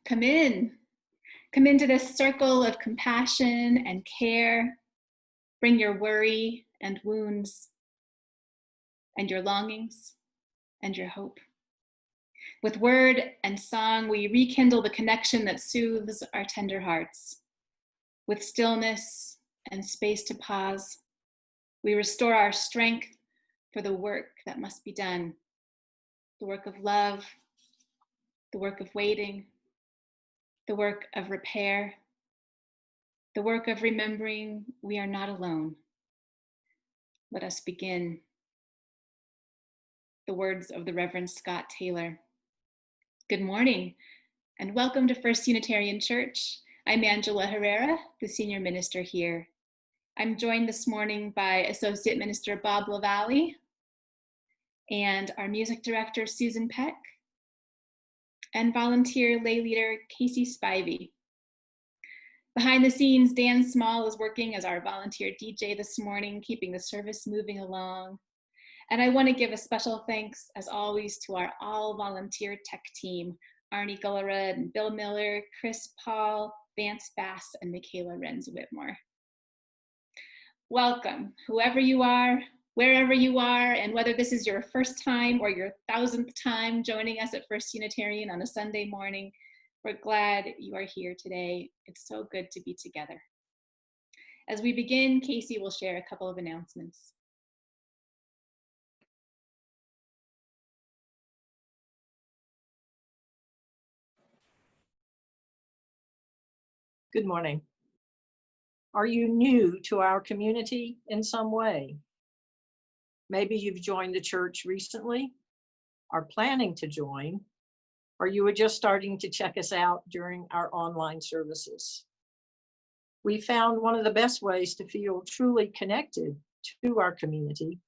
Come in. Come into this circle of compassion and care. Bring your worry and wounds and your longings and your hope. With word and song, we rekindle the connection that soothes our tender hearts. With stillness and space to pause, we restore our strength for the work that must be done. The work of love, the work of waiting, the work of repair, the work of remembering we are not alone. Let us begin. The words of the Reverend Scott Taylor. Good morning, and welcome to First Unitarian Church. I'm Angela Herrera, the senior minister here. I'm joined this morning by Associate Minister Bob LaValle and our music director, Susan Peck, and volunteer lay leader, Casey Spivey. Behind the scenes, Dan Small is working as our volunteer DJ this morning, keeping the service moving along. And I want to give a special thanks, as always, to our all-volunteer tech team, Arnie Gullerud and Bill Miller, Chris Paul, Vance Bass, and Michaela Renz-Whitmore. Welcome, whoever you are, wherever you are, and whether this is your first time or your 1000th time joining us at First Unitarian on a Sunday morning, we're glad you are here today. It's so good to be together. As we begin, Casey will share a couple of announcements. Good morning. Are you new to our community in some way? Maybe you've joined the church recently, are planning to join, or you were just starting to check us out during our online services. We found one of the best ways to feel truly connected to our community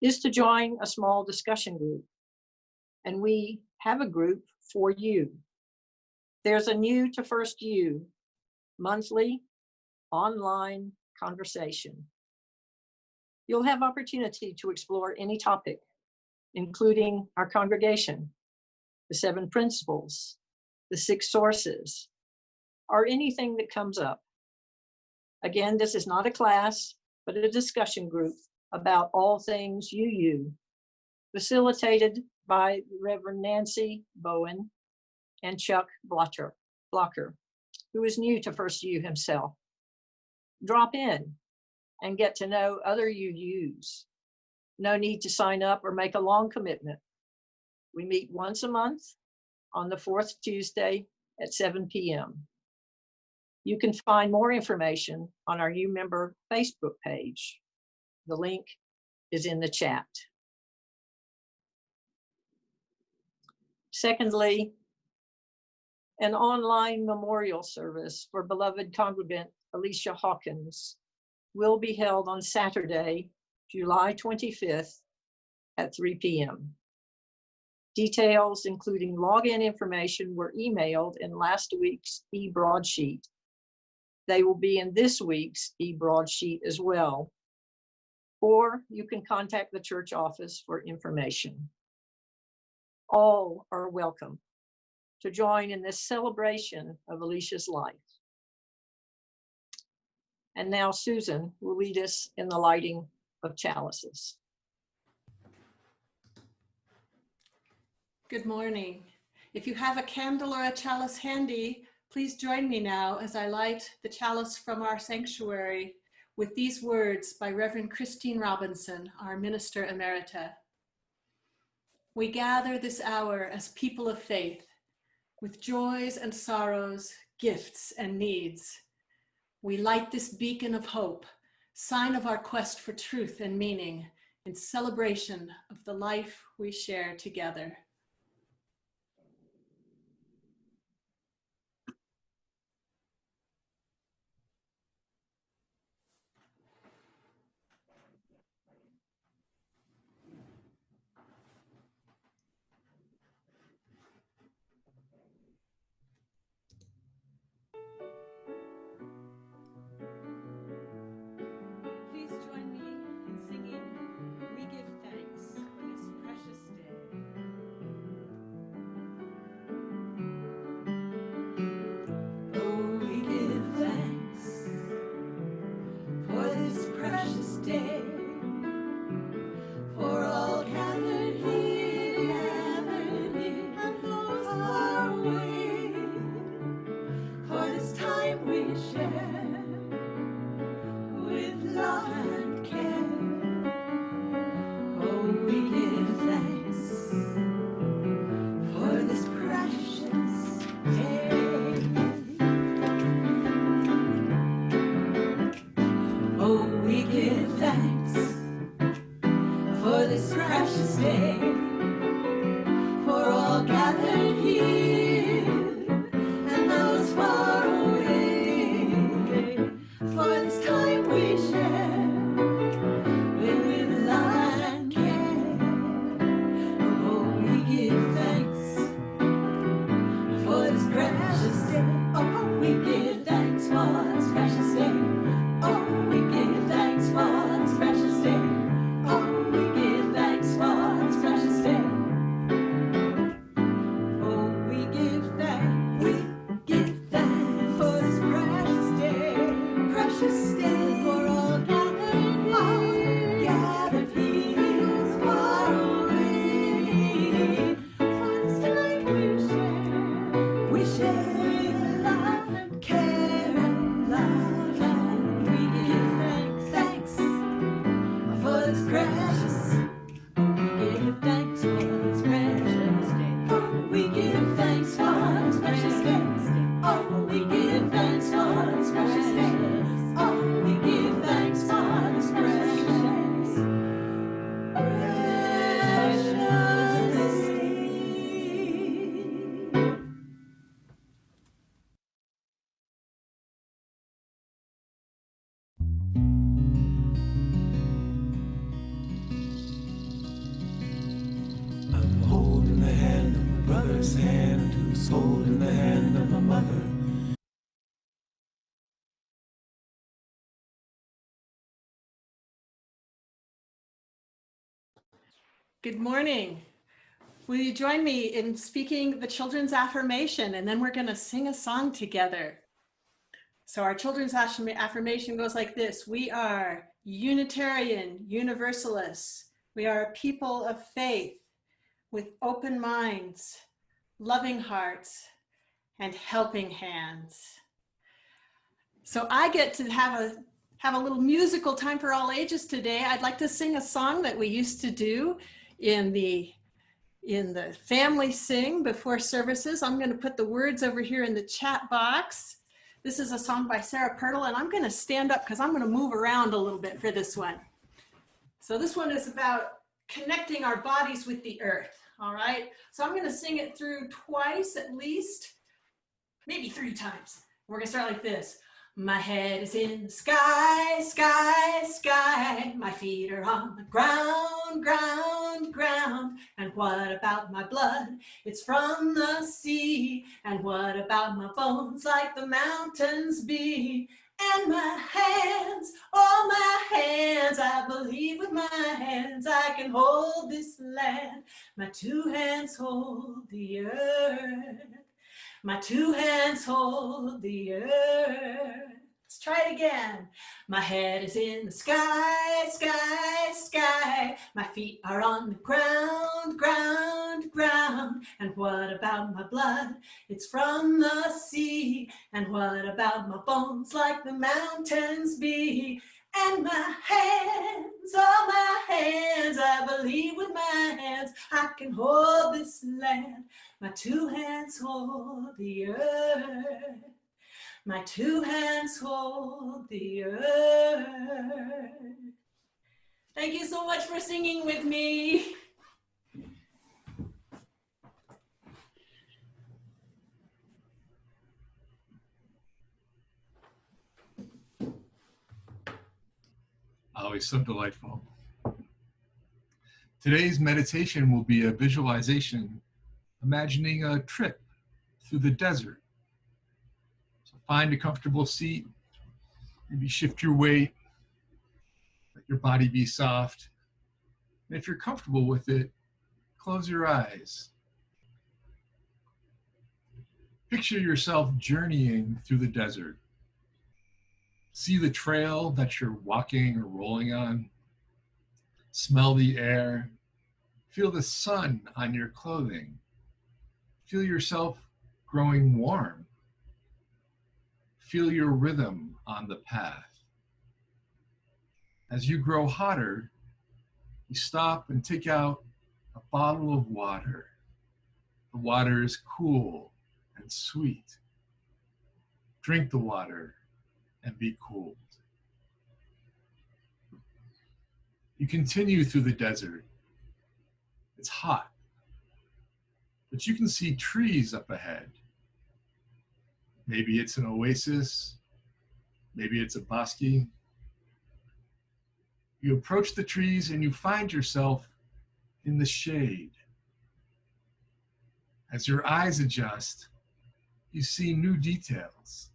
is to join a small discussion group. And we have a group for you. There's a New to First You monthly online conversation. You'll have opportunity to explore any topic, including our congregation, the 7 principles, the 6 sources, or anything that comes up. Again, this is not a class, but a discussion group about all things UU, facilitated by Reverend Nancy Bowen and Chuck Blocker, who is new to First U himself. Drop in and get to know other UUs. No need to sign up or make a long commitment. We meet once a month on the 4th Tuesday at 7 p.m. You can find more information on our U Member Facebook page. The link is in the chat. Secondly, an online memorial service for beloved congregant Alicia Hawkins will be held on Saturday, July 25th at 3 p.m. Details, including login information, were emailed in last week's e-broadsheet. They will be in this week's e-broadsheet as well. Or you can contact the church office for information. All are welcome to join in this celebration of Alicia's life. And now Susan will lead us in the lighting of chalices. Good morning. If you have a candle or a chalice handy, please join me now as I light the chalice from our sanctuary with these words by Reverend Christine Robinson, our Minister Emerita. We gather this hour as people of faith, with joys and sorrows, gifts and needs. We light this beacon of hope, sign of our quest for truth and meaning, in celebration of the life we share together. Please join me in singing, "We Give Thanks" on this precious day. all gathered here, and those far away, for this time we share with love and care. Oh, we give thanks for this precious day. Oh, we give thanks for this precious day. Oh, we give thanks for this precious day. Oh, we give thanks for this precious day. Oh, we give thanks. We give thanks for this precious day. Precious day for all gathered here, far away. For this time we share love and care and love, and we give thanks for this precious. We give thanks for this precious day. Oh, we give thanks for this precious day. Oh, we give thanks for this precious day. Oh, we give thanks for this precious day. I'm holding the hand of my brother's hand, who's holding the hand of my mother. Good morning. Will you join me in speaking the children's affirmation, and then we're going to sing a song together. So our children's affirmation goes like this. We are Unitarian Universalists. We are a people of faith with open minds, loving hearts, and helping hands. So I get to have a little musical time for all ages today. I'd like to sing a song that we used to do in the family sing before services. I'm going to put the words over here in the chat box. This is a song by Sarah Pirtle, and I'm going to stand up because I'm going to move around a little bit for this one. So this one is about connecting our bodies with the earth, all right? So I'm going to sing it through twice at least, maybe 3 times. We're going to start like this. My head is in the sky, sky, sky. My feet are on the ground, ground, ground. And what about my blood? It's from the sea. And what about my bones like the mountains be? And my hands, oh my hands, I believe with my hands I can hold this land. My 2 hands hold the earth. My 2 hands hold the earth. Let's try it again. My head is in the sky, sky, sky. My feet are on the ground, ground, ground. And what about my blood? It's from the sea. And what about my bones like the mountains be? And my hands, oh my hands, I believe with my hands I can hold this land. My 2 hands hold the earth. My 2 hands hold the earth. Thank you so much for singing with me. Always so delightful. Today's meditation will be a visualization, imagining a trip through the desert. So find a comfortable seat, maybe shift your weight, let your body be soft. And if you're comfortable with it, close your eyes. Picture yourself journeying through the desert. See the trail that you're walking or rolling on. Smell the air. Feel the sun on your clothing. Feel yourself growing warm. Feel your rhythm on the path. As you grow hotter, you stop and take out a bottle of water. The water is cool and sweet. Drink the water and be cooled. You continue through the desert. It's hot. but you can see trees up ahead. Maybe it's an oasis, maybe it's a bosque. You approach the trees and you find yourself in the shade. As your eyes adjust, you see new details.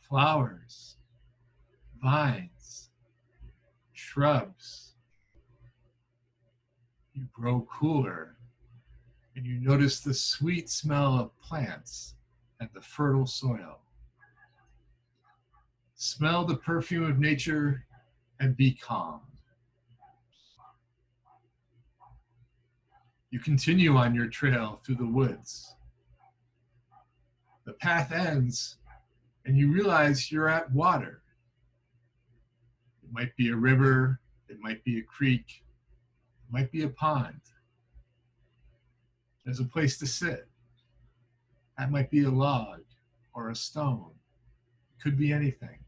Flowers, vines, shrubs. You grow cooler and you notice the sweet smell of plants and the fertile soil. Smell the perfume of nature and be calm. You continue on your trail through the woods. The path ends and you realize you're at water. It might be a river, it might be a creek, it might be a pond. There's a place to sit. That might be a log or a stone. It could be anything.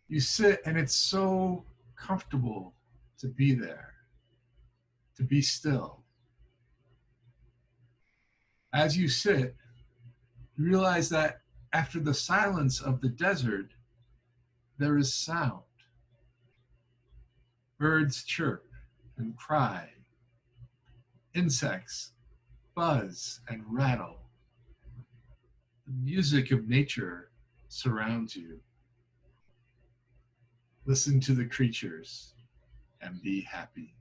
You sit and it's so comfortable to be there, to be still. As you sit, you realize that after the silence of the desert, there is sound. Birds chirp and cry. Insects buzz and rattle. The music of nature surrounds you. Listen to the creatures and be happy.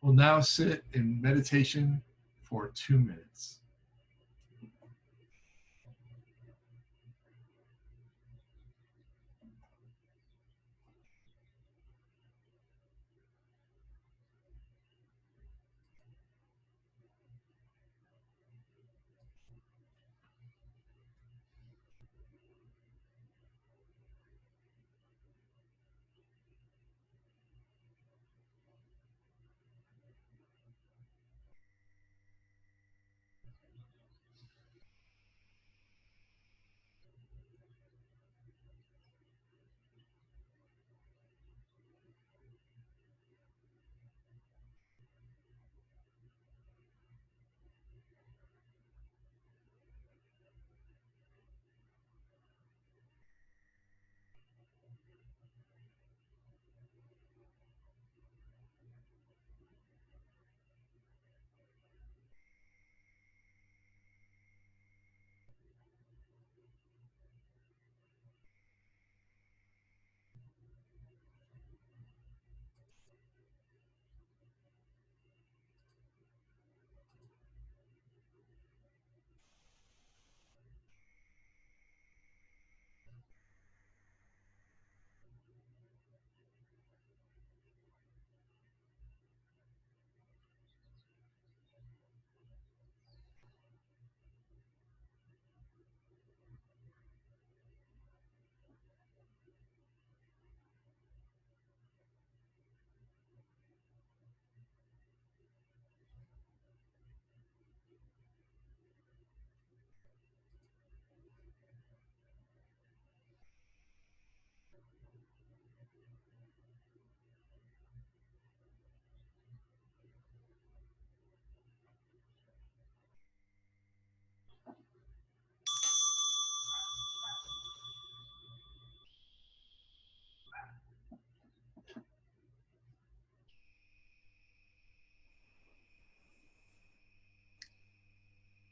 We'll now sit in meditation for 2 minutes.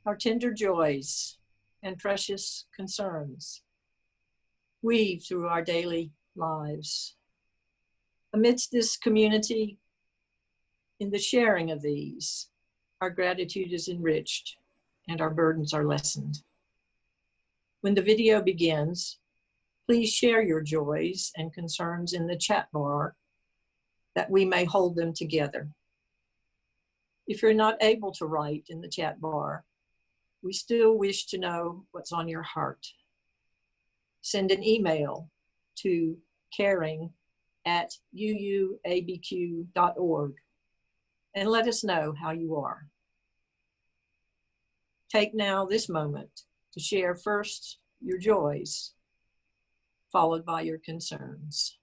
Our tender joys and precious concerns weave through our daily lives. Amidst this community, in the sharing of these, our gratitude is enriched and our burdens are lessened. When the video begins, please share your joys and concerns in the chat bar that we may hold them together. If you're not able to write in the chat bar, we still wish to know what's on your heart. Send an email to caring@uuabq.org and let us know how you are. Take now this moment to share first your joys, followed by your concerns.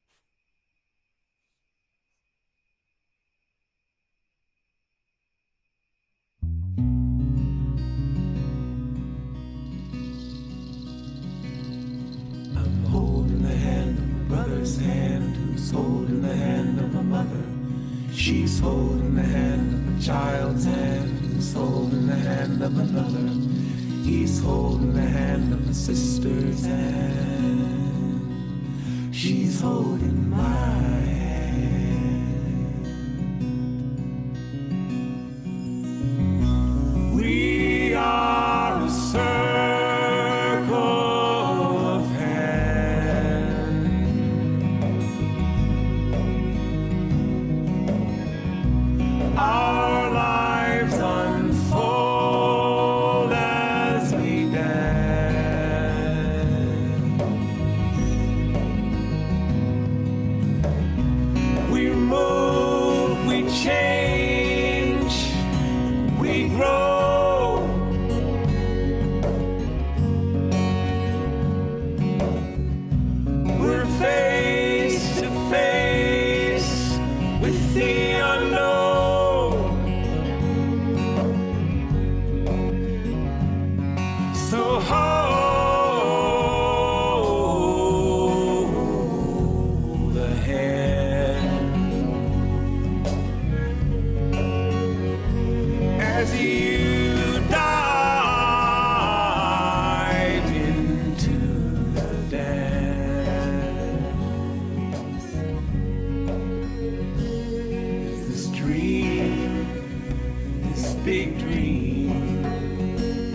mother. She's holding the hand of a child's hand, who's holding the hand of another. He's holding the hand of a sister's hand. She's holding my hand. We are a circle of hands. Our lives unfold as we dance. We move, we change, we grow. We're face to face with the unknown. So hold the hand as you dive into the dance. Is this dream, this big dream,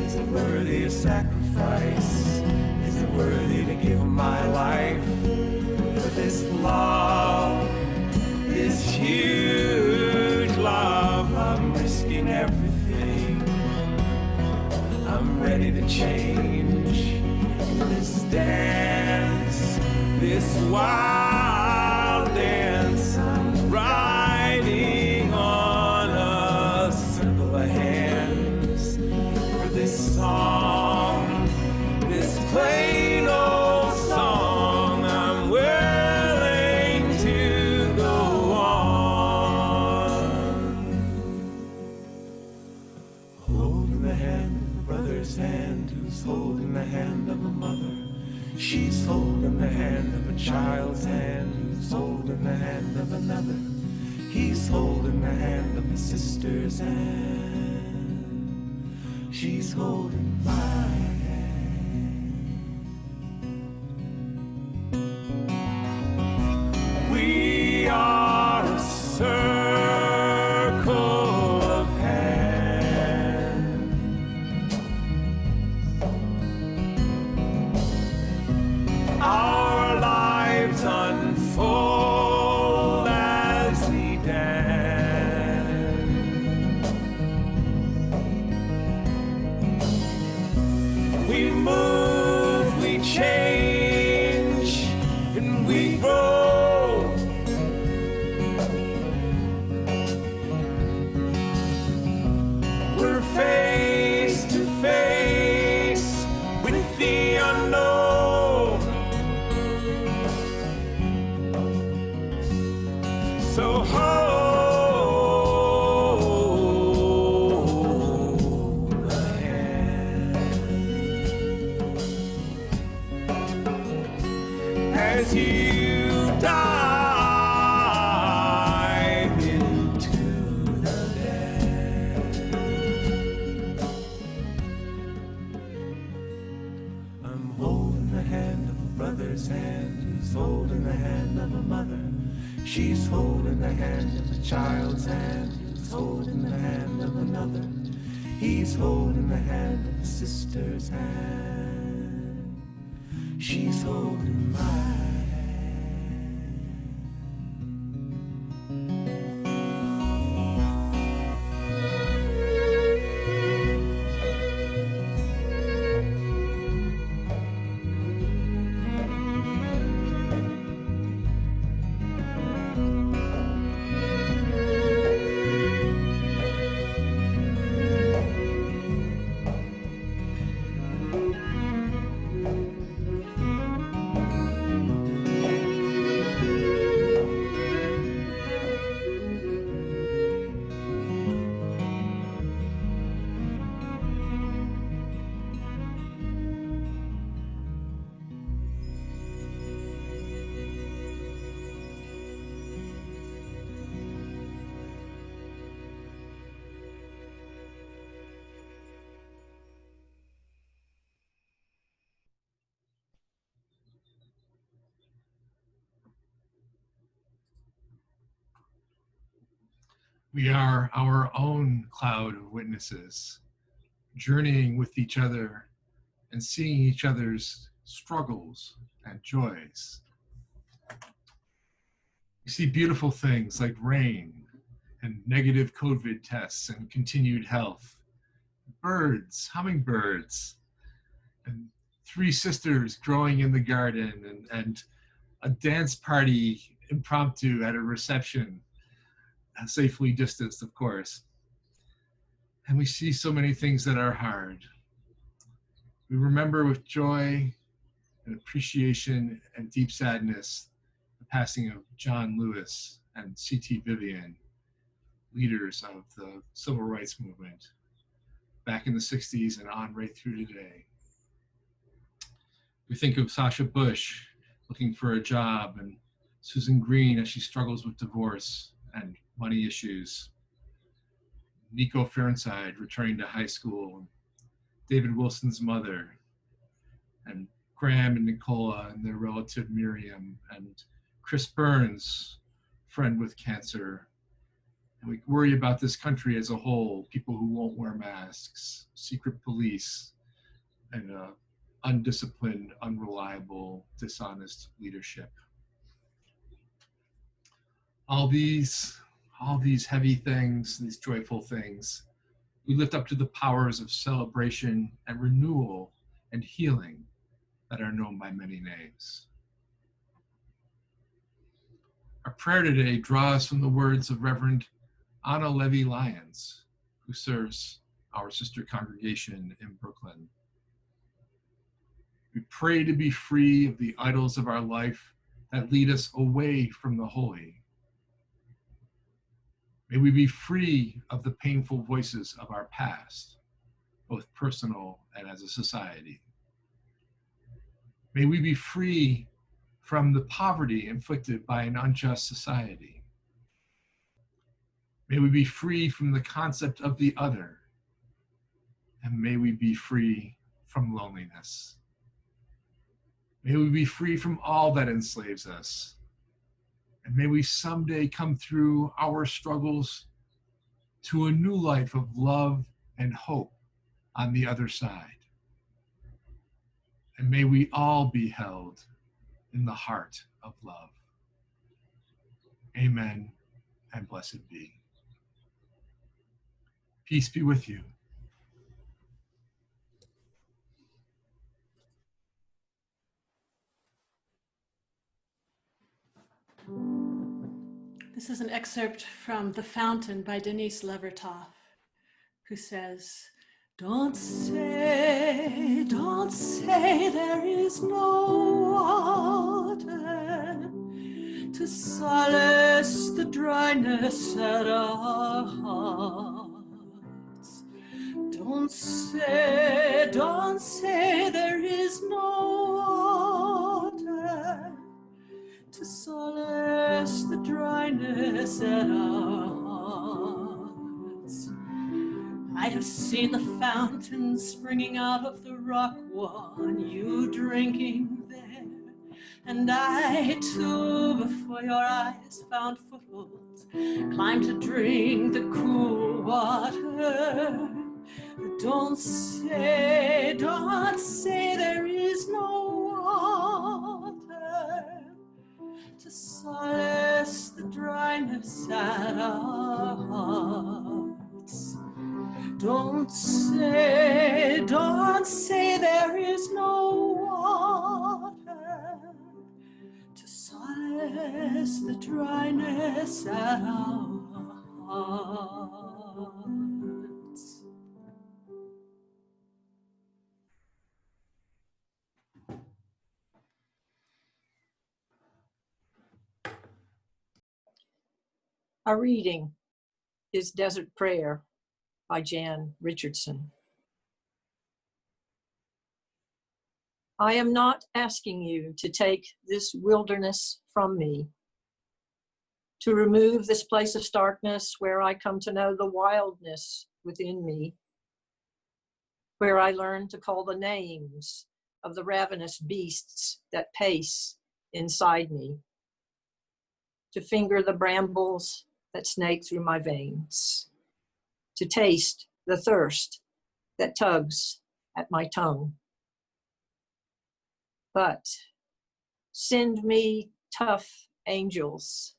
is it worthy of sacrifice? Is it worthy to give my life for this love, this huge love? I'm risking everything. I'm ready to change this dance, this wild dance. I'm riding on a circle of hands for this song, this plain old song. I'm willing to go on. Holding the hand of a brother's hand, who's holding the hand of a mother. She's holding the hand of a child's hand, who's holding the hand of another. He's holding the hand of a sister's hand. She's holding my hand. We are a circle of hands. Our lives unfold as we dance. We move, we change, and we grow. We're face to face with the unknown. So hold the hand as you dive into the dance. I'm holding the hand of a brother's hand, who's holding the hand of a mother. She's holding the hand of a child's hand, who's holding the hand of another. He's holding the hand of a sister's hand. She's holding my hand. We are our own cloud of witnesses, journeying with each other and seeing each other's struggles and joys. We see beautiful things like rain and negative COVID tests and continued health, birds, hummingbirds, and three sisters growing in the garden, and a dance party impromptu at a reception, safely distanced, of course. And we see so many things that are hard. We remember with joy and appreciation and deep sadness the passing of John Lewis and C.T. Vivian, leaders of the civil rights movement back in the 60s and on right through today. We think of Sasha Bush looking for a job, and Susan Green as she struggles with divorce and money issues. Nico Fernside returning to high school, David Wilson's mother, and Graham and Nicola and their relative Miriam, and Chris Burns, friend with cancer. And we worry about this country as a whole, people who won't wear masks, secret police, and undisciplined, unreliable, dishonest leadership. All these heavy things, these joyful things, we lift up to the powers of celebration and renewal and healing that are known by many names. Our prayer today draws from the words of Reverend Anna Levy-Lyons, who serves our sister congregation in Brooklyn. We pray to be free of the idols of our life that lead us away from the holy. May we be free of the painful voices of our past, both personal and as a society. May we be free from the poverty inflicted by an unjust society. May we be free from the concept of the other, and may we be free from loneliness. May we be free from all that enslaves us, and may we someday come through our struggles to a new life of love and hope on the other side. And may we all be held in the heart of love. Amen, and blessed be. Peace be with you. This is an excerpt from The Fountain by Denise Levertov, who says, don't say there is no water to solace the dryness at our hearts. Don't say there is no water to solace the dryness at our hearts. I have seen the fountain springing out of the rock one, you drinking there, and I too, before your eyes found footholds, climbed to drink the cool water. Don't say there is no water to solace the dryness at our hearts. Don't say there is no water to solace the dryness at our hearts. Our reading is Desert Prayer by Jan Richardson. I am not asking you to take this wilderness from me, to remove this place of starkness where I come to know the wildness within me, where I learn to call the names of the ravenous beasts that pace inside me, to finger the brambles that snake through my veins, to taste the thirst that tugs at my tongue. But send me tough angels,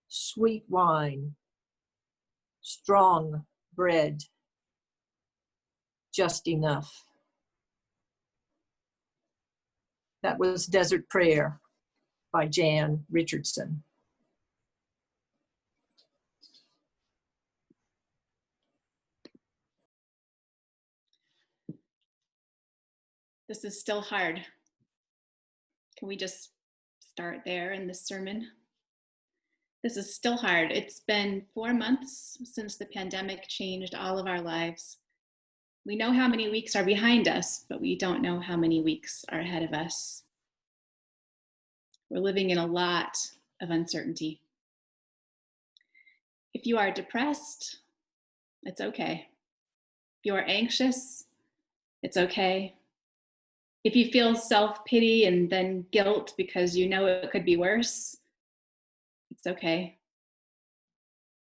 sweet wine, strong bread, just enough. That was Desert Prayer by Jan Richardson. This is still hard. Can we just start there in this sermon? This is still hard. It's been 4 months since the pandemic changed all of our lives. We know how many weeks are behind us, but we don't know how many weeks are ahead of us. We're living in a lot of uncertainty. If you are depressed, it's okay. If you are anxious, it's okay. If you feel self-pity and then guilt because you know it could be worse, it's okay.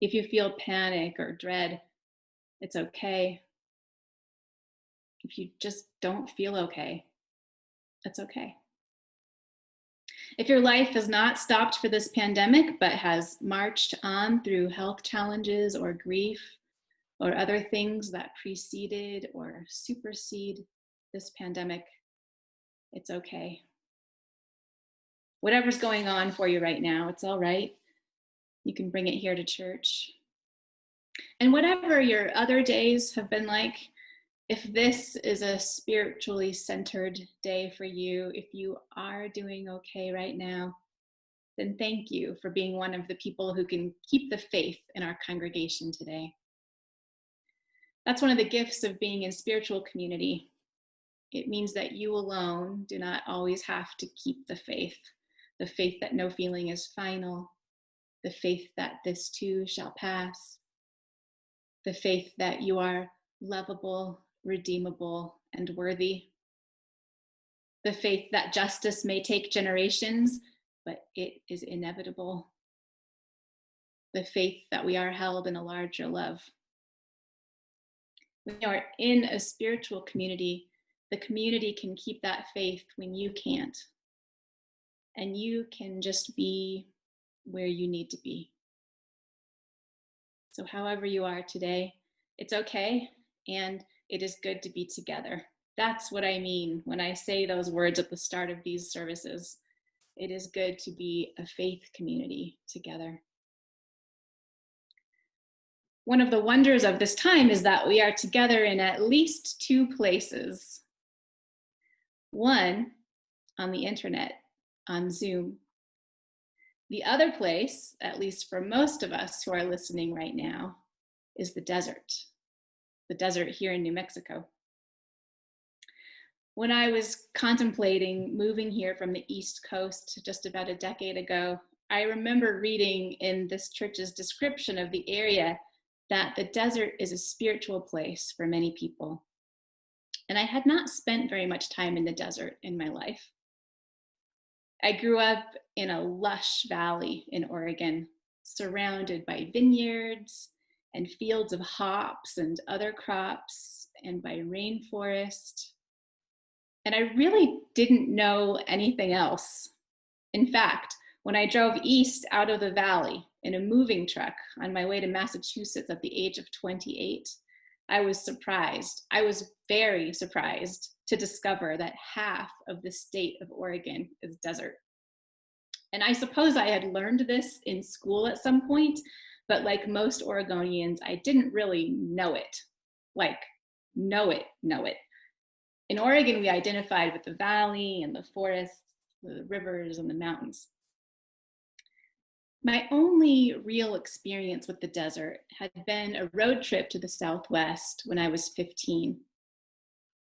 If you feel panic or dread, it's okay. If you just don't feel okay, it's okay. If your life has not stopped for this pandemic, but has marched on through health challenges or grief or other things that preceded or supersede this pandemic, it's okay. Whatever's going on for you right now, it's all right. You can bring it here to church. And whatever your other days have been like, if this is a spiritually centered day for you, if you are doing okay right now, then thank you for being one of the people who can keep the faith in our congregation today. That's one of the gifts of being in spiritual community. It means that you alone do not always have to keep the faith that no feeling is final, the faith that this too shall pass, the faith that you are lovable, redeemable, and worthy, the faith that justice may take generations, but it is inevitable, the faith that we are held in a larger love. When you are in a spiritual community, the community can keep that faith when you can't, and you can just be where you need to be. So however you are today, it's okay, and it is good to be together. That's what I mean when I say those words at the start of these services. It is good to be a faith community together. One of the wonders of this time is that we are together in at least 2 places. One, on the internet, on Zoom. The other place, at least for most of us who are listening right now, is the desert here in New Mexico. When I was contemplating moving here from the East Coast just about a decade ago, I remember reading in this church's description of the area that the desert is a spiritual place for many people. And I had not spent very much time in the desert in my life. I grew up in a lush valley in Oregon, surrounded by vineyards and fields of hops and other crops, and by rainforest. And I really didn't know anything else. In fact, when I drove east out of the valley in a moving truck on my way to Massachusetts at the age of 28, I was surprised. I was very surprised to discover that half of the state of Oregon is desert. And I suppose I had learned this in school at some point, but like most Oregonians, I didn't really know it. Like, know it. In Oregon, we identified with the valley and the forests, the rivers and the mountains. My only real experience with the desert had been a road trip to the Southwest when I was 15.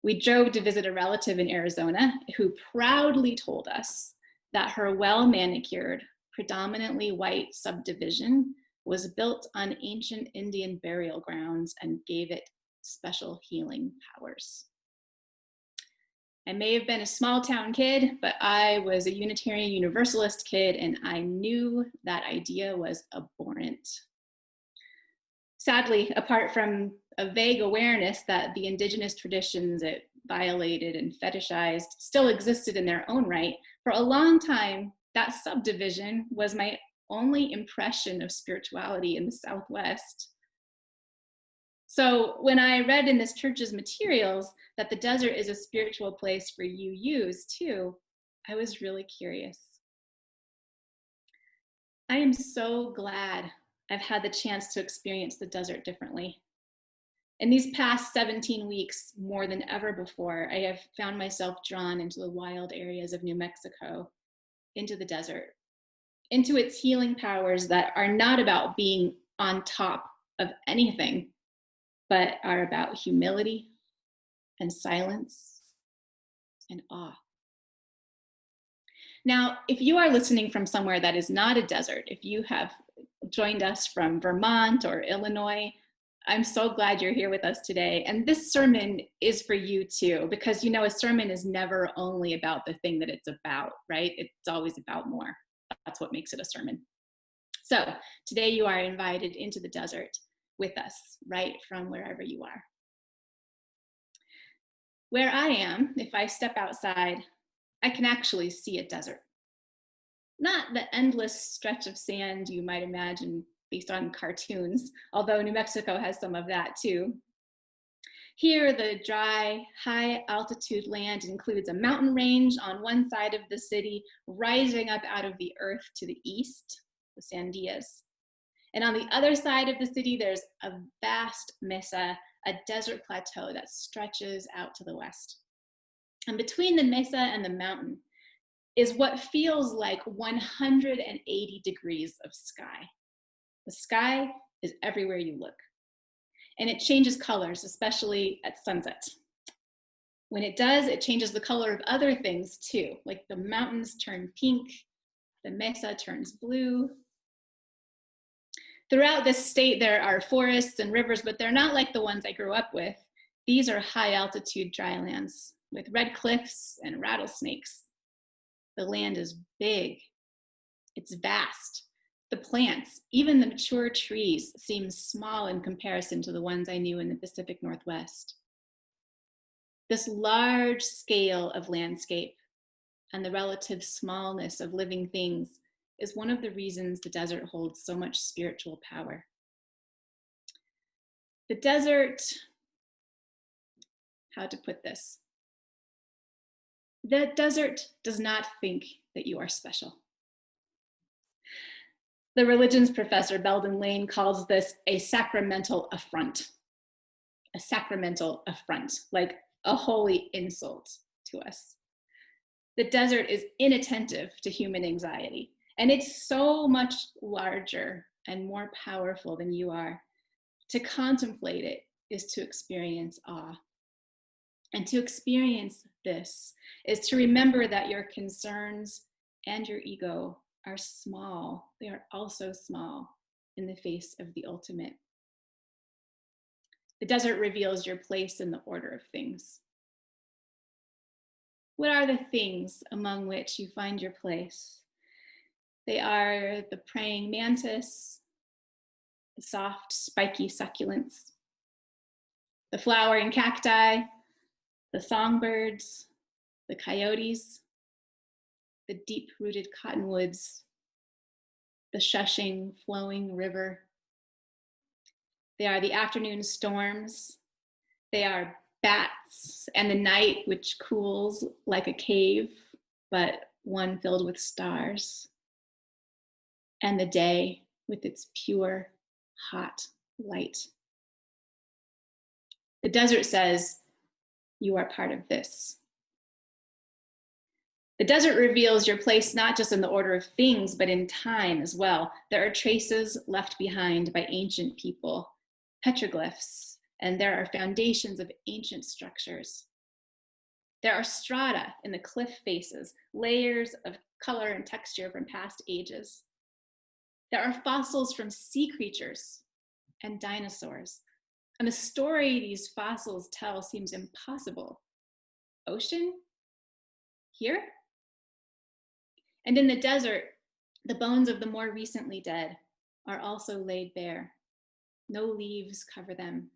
We drove to visit a relative in Arizona who proudly told us that her well-manicured, predominantly white subdivision was built on ancient Indian burial grounds and gave it special healing powers. I may have been a small town kid, but I was a Unitarian Universalist kid, and I knew that idea was abhorrent. Sadly, apart from a vague awareness that the indigenous traditions it violated and fetishized still existed in their own right, for a long time, that subdivision was my only impression of spirituality in the Southwest. So when I read in this church's materials that the desert is a spiritual place for UUs too, I was really curious. I am so glad I've had the chance to experience the desert differently. In these past 17 weeks, more than ever before, I have found myself drawn into the wild areas of New Mexico, into the desert, into its healing powers that are not about being on top of anything, but are about humility and silence and awe. Now, if you are listening from somewhere that is not a desert, if you have joined us from Vermont or Illinois, I'm so glad you're here with us today. And this sermon is for you too, because you know, a sermon is never only about the thing that it's about, right? It's always about more. That's what makes it a sermon. So today you are invited into the desert with us, right from wherever you are. Where I am, if I step outside, I can actually see a desert. Not the endless stretch of sand you might imagine based on cartoons, although New Mexico has some of that too. Here, the dry, high altitude land includes a mountain range on one side of the city, rising up out of the earth to the east, the Sandias. And on the other side of the city, there's a vast mesa, a desert plateau that stretches out to the west. And between the mesa and the mountain is what feels like 180 degrees of sky. The sky is everywhere you look. And it changes colors, especially at sunset. When it does, it changes the color of other things too, like the mountains turn pink, the mesa turns blue. Throughout this state, there are forests and rivers, but they're not like the ones I grew up with. These are high altitude drylands with red cliffs and rattlesnakes. The land is big, it's vast. The plants, even the mature trees, seem small in comparison to the ones I knew in the Pacific Northwest. This large scale of landscape and the relative smallness of living things is one of the reasons the desert holds so much spiritual power. The desert, how to put this? The desert does not think that you are special. The religions professor Belden Lane calls this a sacramental affront. A sacramental affront, like a holy insult to us. The desert is inattentive to human anxiety, and it's so much larger and more powerful than you are. To contemplate it is to experience awe. And to experience this is to remember that your concerns and your ego are small. They are also small in the face of the ultimate. The desert reveals your place in the order of things. What are the things among which you find your place? They are the praying mantis, the soft, spiky succulents, the flowering cacti, the songbirds, the coyotes, the deep-rooted cottonwoods, the shushing, flowing river. They are the afternoon storms. They are bats and the night which cools like a cave, but one filled with stars. And the day with its pure, hot light. The desert says, you are part of this. The desert reveals your place not just in the order of things, but in time as well. There are traces left behind by ancient people, petroglyphs, and there are foundations of ancient structures. There are strata in the cliff faces, layers of color and texture from past ages. There are fossils from sea creatures and dinosaurs. And the story these fossils tell seems impossible. Ocean? here. And in the desert, the bones of the more recently dead are also laid bare. No leaves cover them.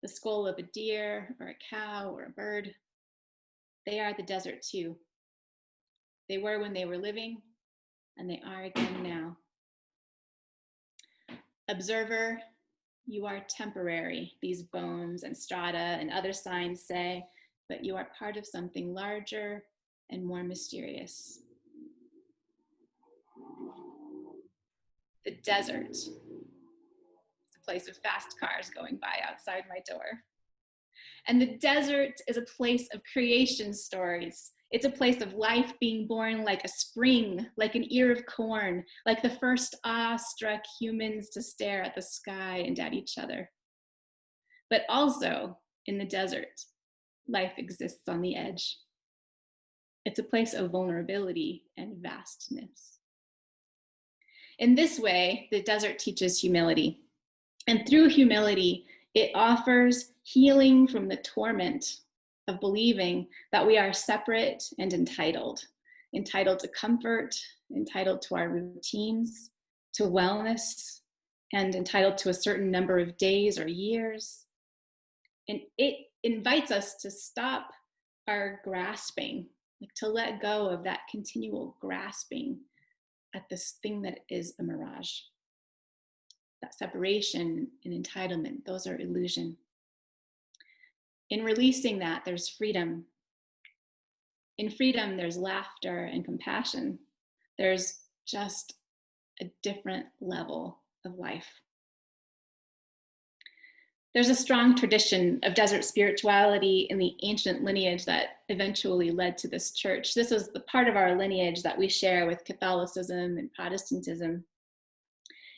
The skull of a deer or a cow or a bird, they are the desert too. They were when they were living, and they are again now. Observer, you are temporary, these bones and strata and other signs say, but you are part of something larger and more mysterious. The desert. It's a place of fast cars going by outside my door. And the desert is a place of creation stories. It's a place of life being born like a spring, like an ear of corn, like the first awe-struck humans to stare at the sky and at each other. But also in the desert, life exists on the edge. It's a place of vulnerability and vastness. In this way, the desert teaches humility. And through humility, it offers healing from the torment of believing that we are separate and entitled to comfort, entitled to our routines, to wellness, and entitled to a certain number of days or years. And it invites us to stop our grasping, like to let go of that continual grasping at this thing that is a mirage. That separation and entitlement, those are illusion. In releasing that, there's freedom. In freedom, there's laughter and compassion. There's just a different level of life. There's a strong tradition of desert spirituality in the ancient lineage that eventually led to this church. This is the part of our lineage that we share with Catholicism and Protestantism.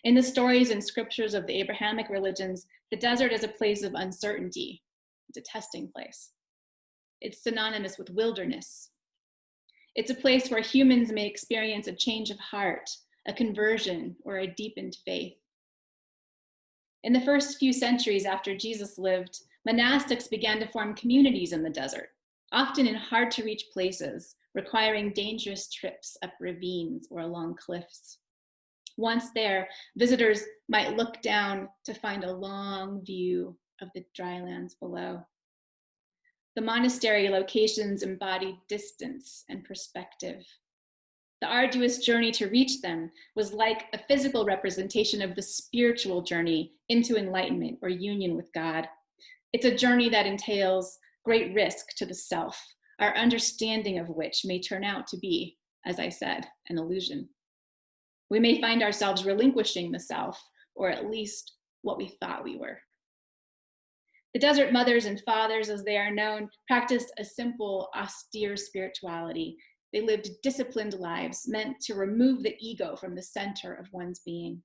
In the stories and scriptures of the Abrahamic religions, the desert is a place of uncertainty. It's a testing place. It's synonymous with wilderness. It's a place where humans may experience a change of heart, a conversion, or a deepened faith. In the first few centuries after Jesus lived, monastics began to form communities in the desert, often in hard-to-reach places, requiring dangerous trips up ravines or along cliffs. Once there, visitors might look down to find a long view of the dry lands below. The monastery locations embodied distance and perspective. The arduous journey to reach them was like a physical representation of the spiritual journey into enlightenment or union with God. It's a journey that entails great risk to the self, our understanding of which may turn out to be, as I said, an illusion. We may find ourselves relinquishing the self, or at least what we thought we were. The desert mothers and fathers, as they are known, practiced a simple, austere spirituality. They lived disciplined lives meant to remove the ego from the center of one's being.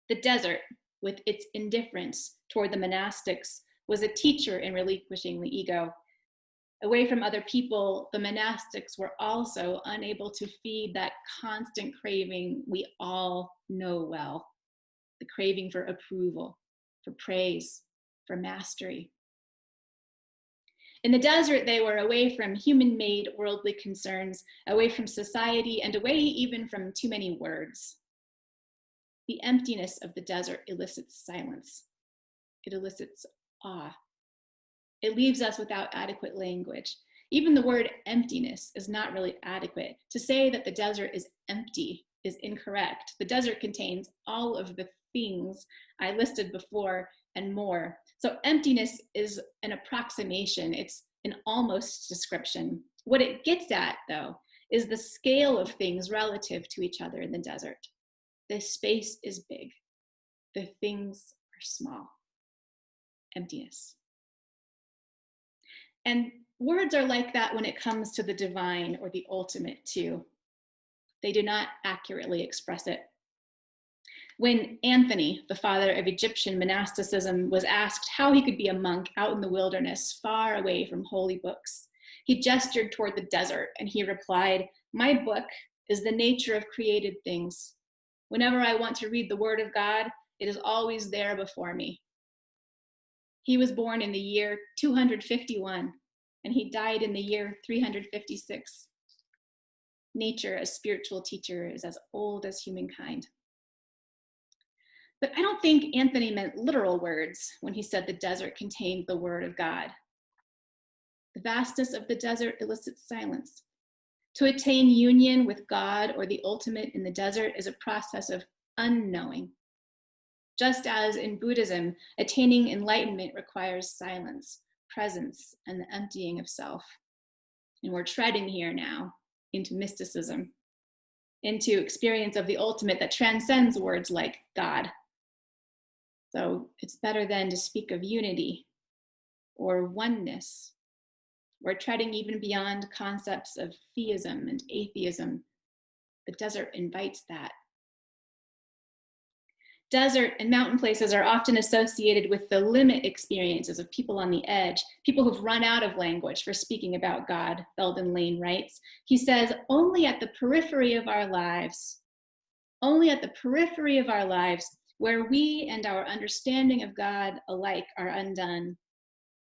The desert, with its indifference toward the monastics, was a teacher in relinquishing the ego. Away from other people, the monastics were also unable to feed that constant craving we all know well, the craving for approval, for praise, for mastery. In the desert, they were away from human-made worldly concerns, away from society, and away even from too many words. The emptiness of the desert elicits silence. It elicits awe. It leaves us without adequate language. Even the word emptiness is not really adequate. To say that the desert is empty is incorrect. The desert contains all of the things I listed before and more. So emptiness is an approximation. It's an almost description. What it gets at, though, is the scale of things relative to each other in the desert. The space is big. The things are small. Emptiness. And words are like that when it comes to the divine or the ultimate too. They do not accurately express it. When Anthony, the father of Egyptian monasticism, was asked how he could be a monk out in the wilderness, far away from holy books, he gestured toward the desert and he replied, "My book is the nature of created things. Whenever I want to read the word of God, it is always there before me." He was born in the year 251, and he died in the year 356. Nature, as spiritual teacher, is as old as humankind. But I don't think Anthony meant literal words when he said the desert contained the word of God. The vastness of the desert elicits silence. To attain union with God or the ultimate in the desert is a process of unknowing. Just as in Buddhism, attaining enlightenment requires silence, presence, and the emptying of self. And we're treading here now into mysticism, into experience of the ultimate that transcends words like God. So it's better then to speak of unity or oneness. We're treading even beyond concepts of theism and atheism. The desert invites that. Desert and mountain places are often associated with the limit experiences of people on the edge, people who've run out of language for speaking about God, Belden Lane writes. He says, only at the periphery of our lives, where we and our understanding of God alike are undone,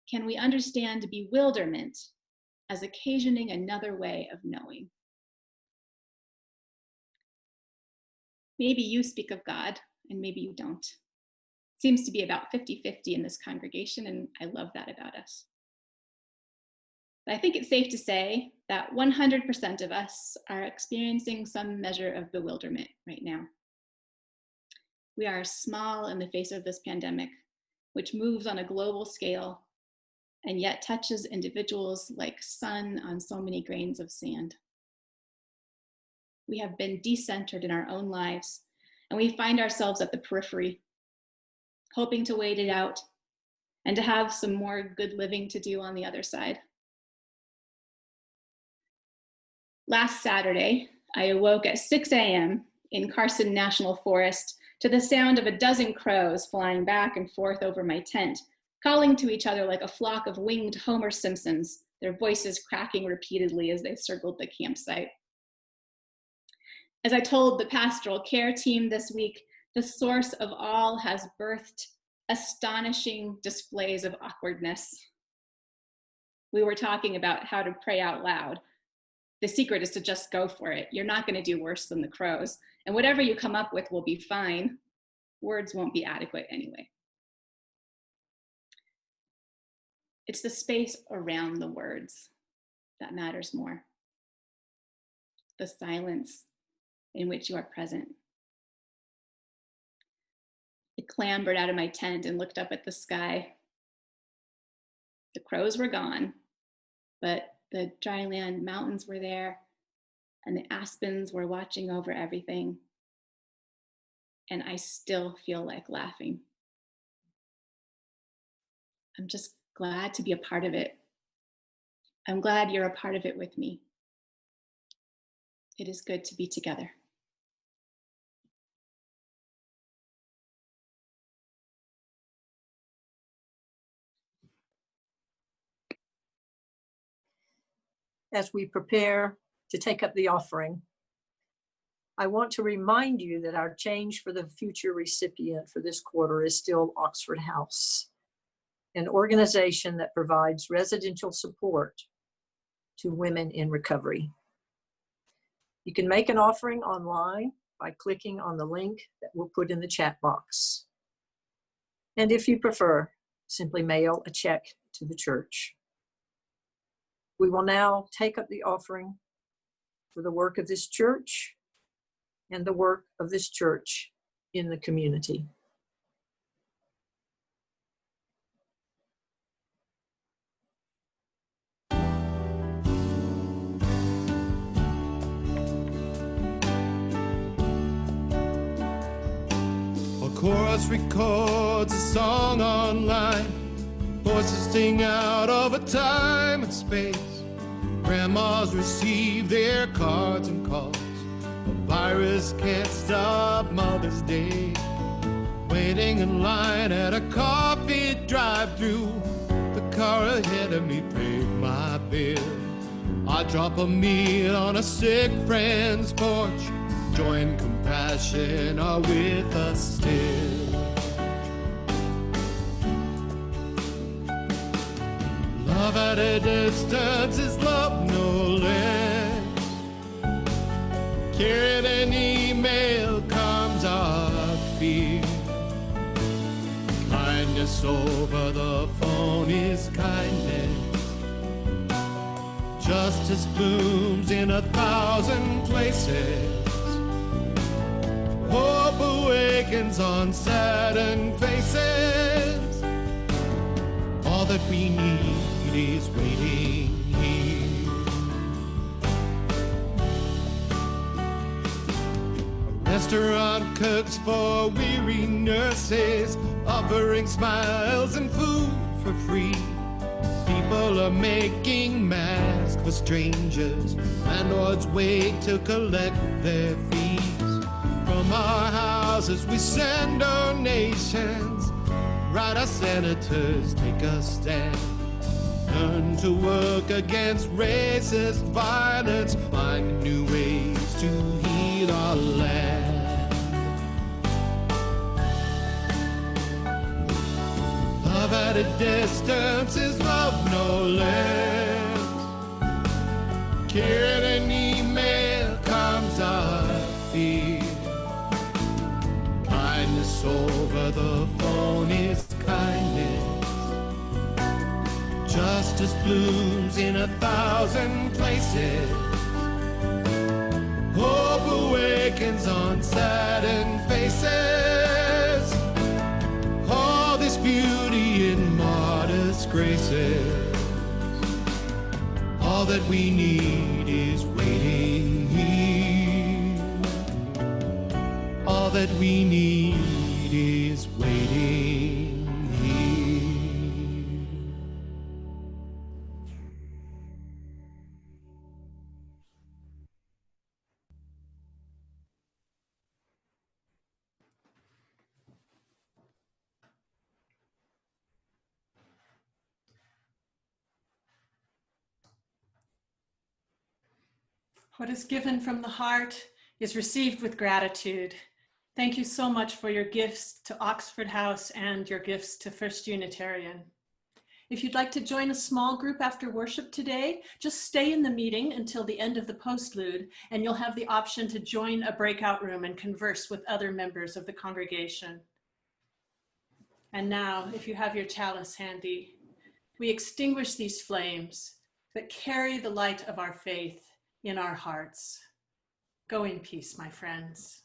can we understand bewilderment as occasioning another way of knowing. Maybe you speak of God, and maybe you don't. Seems to be about 50-50 in this congregation, and I love that about us. But I think it's safe to say that 100% of us are experiencing some measure of bewilderment right now. We are small in the face of this pandemic, which moves on a global scale and yet touches individuals like sun on so many grains of sand. We have been decentered in our own lives, and we find ourselves at the periphery, hoping to wait it out and to have some more good living to do on the other side. Last Saturday, I awoke at 6 a.m. in Carson National Forest to the sound of a dozen crows flying back and forth over my tent, calling to each other like a flock of winged Homer Simpsons, their voices cracking repeatedly as they circled the campsite. As I told the pastoral care team this week, the source of all has birthed astonishing displays of awkwardness. We were talking about how to pray out loud. The secret is to just go for it. You're not going to do worse than the crows, and whatever you come up with will be fine. Words won't be adequate anyway. It's the space around the words that matters more. The silence in which you are present. I clambered out of my tent and looked up at the sky. The crows were gone, but the dryland mountains were there, and the aspens were watching over everything. And I still feel like laughing. I'm just glad to be a part of it. I'm glad you're a part of it with me. It is good to be together. As we prepare to take up the offering, I want to remind you that our change for the future recipient for this quarter is still Oxford House, an organization that provides residential support to women in recovery. You can make an offering online by clicking on the link that we'll put in the chat box. And if you prefer, simply mail a check to the church. We will now take up the offering for the work of this church and the work of this church in the community. A chorus records a song online. Voices sing out of a time and space. Grandmas receive their cards and calls. A virus can't stop Mother's Day. Waiting in line at a coffee drive-thru. The car ahead of me paid my bill. I drop a meal on a sick friend's porch. Joy and compassion are with us still. Love at a distance is love no less. Carried an email comes our fear. Kindness over the phone is kindness. Justice blooms in 1,000 places. Hope awakens on saddened faces. All that we need is waiting here. A restaurant cooks for weary nurses, offering smiles and food for free. People are making masks for strangers. Landlords wait to collect their fees. From our houses we send donations. Write our senators, take a stand. Learn to work against racist violence. Find new ways to heal our land. Love at a distance is love no less. Carried an email comes our fear. Kindness over the phone is kindness. Justice blooms in 1,000 places. Hope awakens on saddened faces. All this beauty in modest graces. All that we need is waiting here. All that we need is waiting here. What is given from the heart is received with gratitude. Thank you so much for your gifts to Oxford House and your gifts to First Unitarian. If you'd like to join a small group after worship today, just stay in the meeting until the end of the postlude, and you'll have the option to join a breakout room and converse with other members of the congregation. And now, if you have your chalice handy, we extinguish these flames that carry the light of our faith in our hearts. Go in peace, my friends.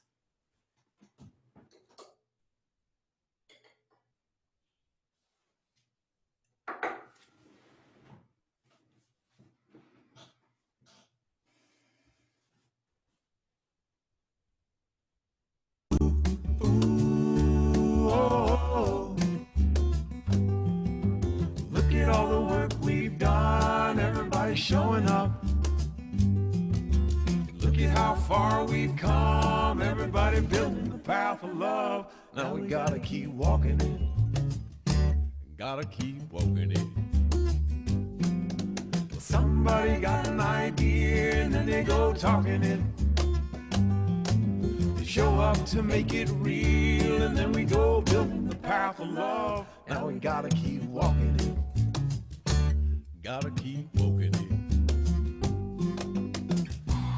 Look at all the work we've done, everybody's showing up. Look at how far we've come, everybody building the path of love. Now we gotta keep walking it, gotta keep walking it. Well, somebody got an idea and then they go talking it. They show up to make it real and then we go building the path of love. Now we gotta keep walking it, gotta keep walking it.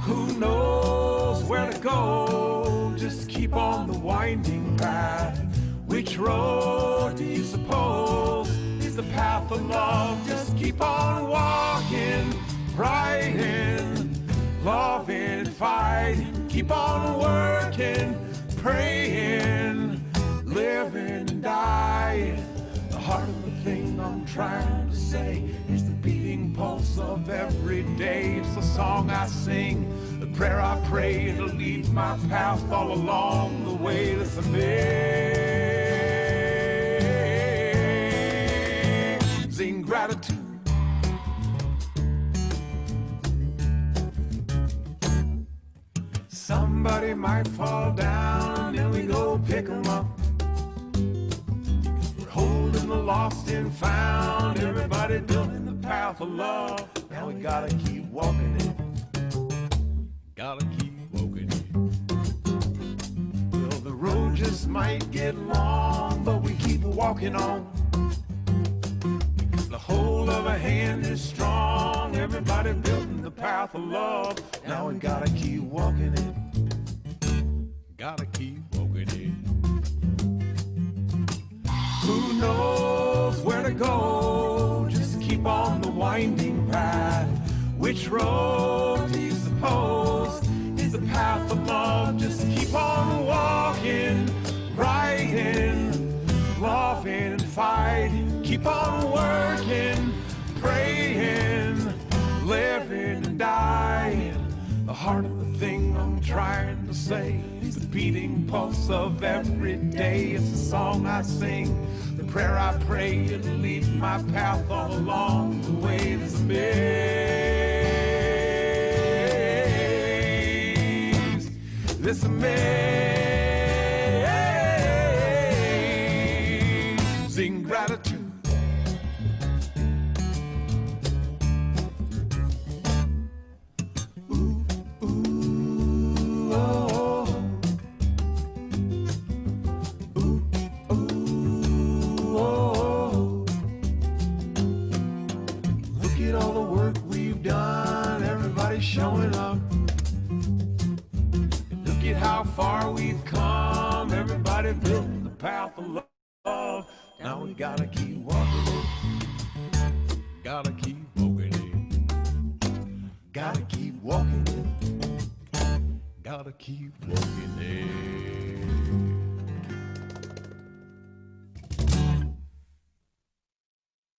Who knows where to go? Just keep on the winding path. Which road do you suppose is the path of love? Just keep on walking, writing, loving, fighting. Keep on working, praying, living and dying. The heart of the thing I'm trying to say is the beating pulse of every day. It's the song I sing, the prayer I pray. It'll lead my path all along the way. Listen, sing gratitude. Somebody might fall down and we go pick them up. We're holding the lost and found, everybody building the path of love. Now we gotta keep walking it, gotta keep walking it. Well, the road just might get long, but we keep walking on. Because the hold of a hand is strong. Everybody building the path of love. Now we gotta keep walking it. Gotta keep walking it. Who knows where to go? Just keep on the winding path. Which road do you suppose is the path of love? Just keep on walking, riding, laughing and fighting. Keep on working, praying, living and dying. The heart of the thing I'm trying to say is the beating pulse of every day. It's a song I sing, the prayer I pray. It leads my path all along the way. There's a maze, there's a maze in gratitude. Showing up. Look at how far we've come. Everybody building the path of love. Now we gotta keep walking it. Gotta keep walking it. Gotta keep walking it. Gotta keep walking it.